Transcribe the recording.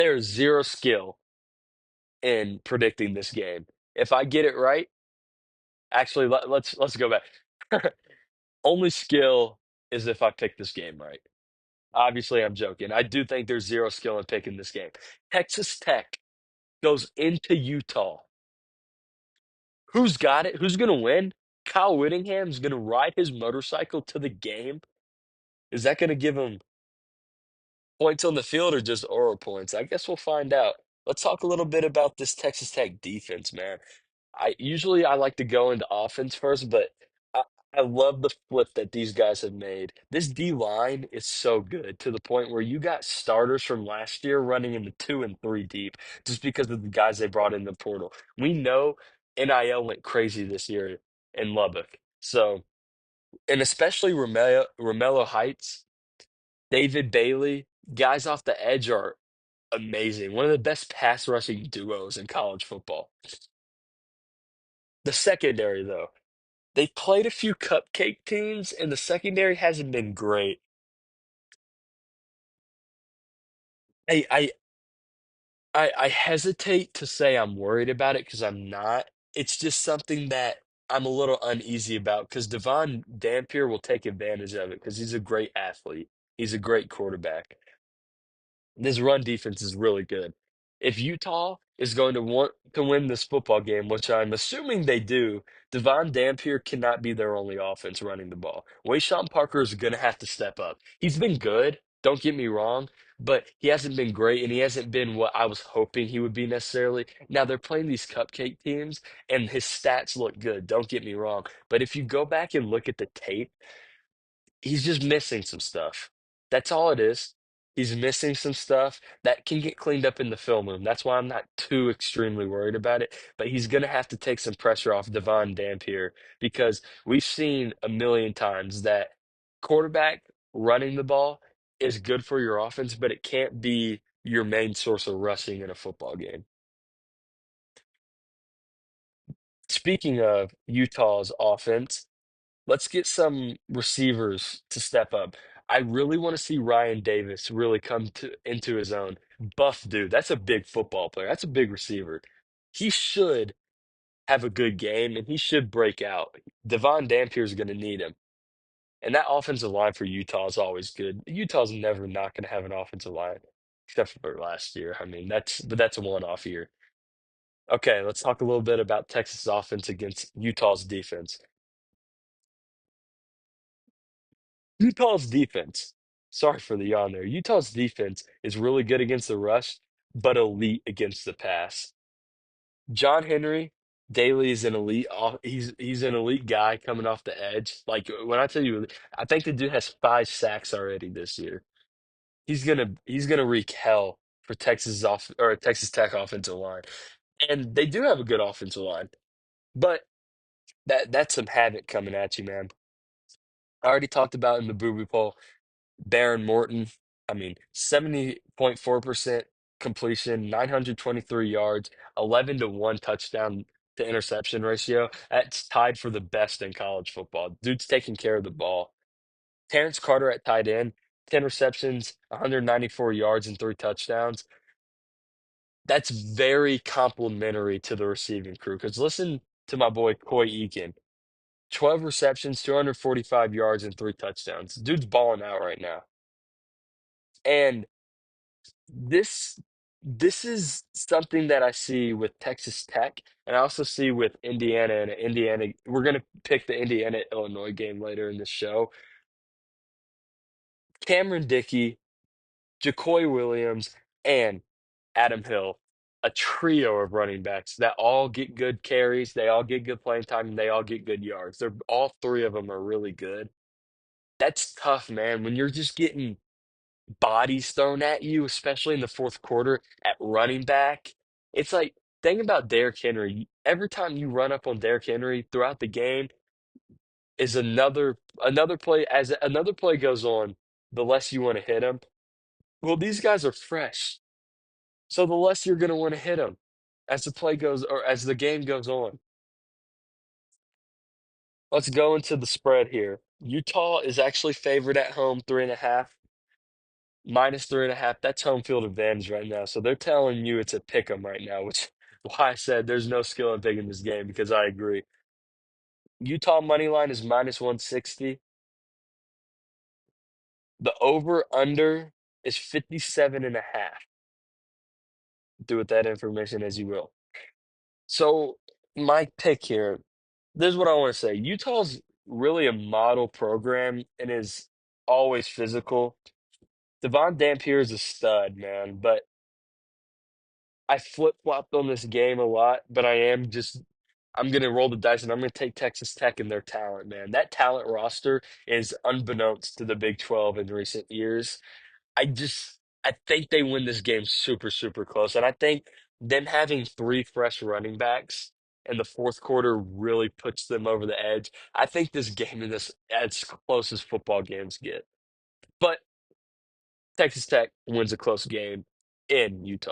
There's zero skill in predicting this game. If I get it right, actually, let's go back. Only skill is if I pick this game right. Obviously, I'm joking. I do think there's zero skill in picking this game. Texas Tech goes into Utah. Who's got it? Who's going to win? Kyle Whittingham's going to ride his motorcycle to the game. Is that going to give him points on the field or just oral points? I guess we'll find out. Let's talk a little bit about this Texas Tech defense, man. I like to go into offense first, but I, I love the flip that these guys have made. This D line is so good to the point where you got starters from last year running into two and three deep just because of the guys they brought in the portal. We know NIL went crazy this year in Lubbock. So, and especially Romello Heights, David Bailey, guys off the edge are amazing. One of the best pass rushing duos in college football. The secondary, though. They played a few cupcake teams, and the secondary hasn't been great. I I I hesitate to say I'm worried about it because I'm not. It's just something that I'm a little uneasy about because Devon Dampier will take advantage of it because he's a great athlete. He's a great quarterback. This run defense is really good. If Utah is going to want to win this football game, which I'm assuming they do, Devon Dampier cannot be their only offense running the ball. Wayshawn Parker is going to have to step up. He's been good, don't get me wrong, but he hasn't been great and he hasn't been what I was hoping he would be necessarily. Now they're playing these cupcake teams and his stats look good, don't get me wrong. But if you go back and look at the tape, he's just missing some stuff. That's all it is. He's missing some stuff that can get cleaned up in the film room. That's why I'm not too extremely worried about it. But he's going to have to take some pressure off Devon Dampier because we've seen a million times that quarterback running the ball is good for your offense, but it can't be your main source of rushing in a football game. Speaking of Utah's offense, let's get some receivers to step up. I really want to see Ryan Davis really come to into his own. Buff dude, that's a big football player. That's a big receiver. He should have a good game and he should break out. Devon Dampier is going to need him. And that offensive line for Utah is always good. Utah's never not going to have an offensive line, except for last year. I mean, that's a one-off year. Okay, let's talk a little bit about Texas offense against Utah's defense. Utah's defense, sorry for the yawn there. Utah's defense is really good against the rush, but elite against the pass. John Henry Daly is an elite. He's an elite guy coming off the edge. Like when I tell you, I think the dude has 5 sacks already this year. He's gonna wreak hell for Texas off or Texas Tech offensive line, and they do have a good offensive line, but that's some havoc coming at you, man. I already talked about in the Boobie poll. Baron Morton, I mean, 70.4% completion, 923 yards, 11 to 1 touchdown to interception ratio. That's tied for the best in college football. Dude's taking care of the ball. Terrence Carter at tight end, 10 receptions, 194 yards, and 3 touchdowns. That's very complimentary to the receiving crew. Because listen to my boy Coy Eakin. 12 receptions, 245 yards, and 3 touchdowns. Dude's balling out right now. And this this is something that I see with Texas Tech, and I also see with Indiana and Indiana. We're gonna pick the Indiana Illinois game later in the show. Cameron Dickey, JaCoy Williams, and Adam Hill, a trio of running backs that all get good carries, they all get good playing time, and they all get good yards. They're all three of them are really good. That's tough, man. When you're just getting bodies thrown at you, especially in the fourth quarter at running back. It's like, think about Derrick Henry. Every time you run up on Derrick Henry throughout the game is another play. As another play goes on, the less you want to hit him. Well, these guys are fresh, so the less you're going to want to hit them as the play goes or as the game goes on. Let's go into the spread here. Utah is actually favored at home 3.5. minus 3.5. That's home field advantage right now. So they're telling you it's a pick 'em right now, which why I said there's no skill in picking this game because I agree. Utah money line is minus 160. The over under is 57.5. Do with that information as you will. So my pick here, this is what I want to say. Utah's really a model program and is always physical. Devon Dampier is a stud, man, but I flip-flopped on this game a lot, but I'm gonna roll the dice and I'm gonna take Texas Tech and their talent, man. That talent roster is unbeknownst to the Big 12 in recent years. I think they win this game super, super close. And I think them having three fresh running backs in the fourth quarter really puts them over the edge. I think this game is as close as football games get. But Texas Tech wins a close game in Utah.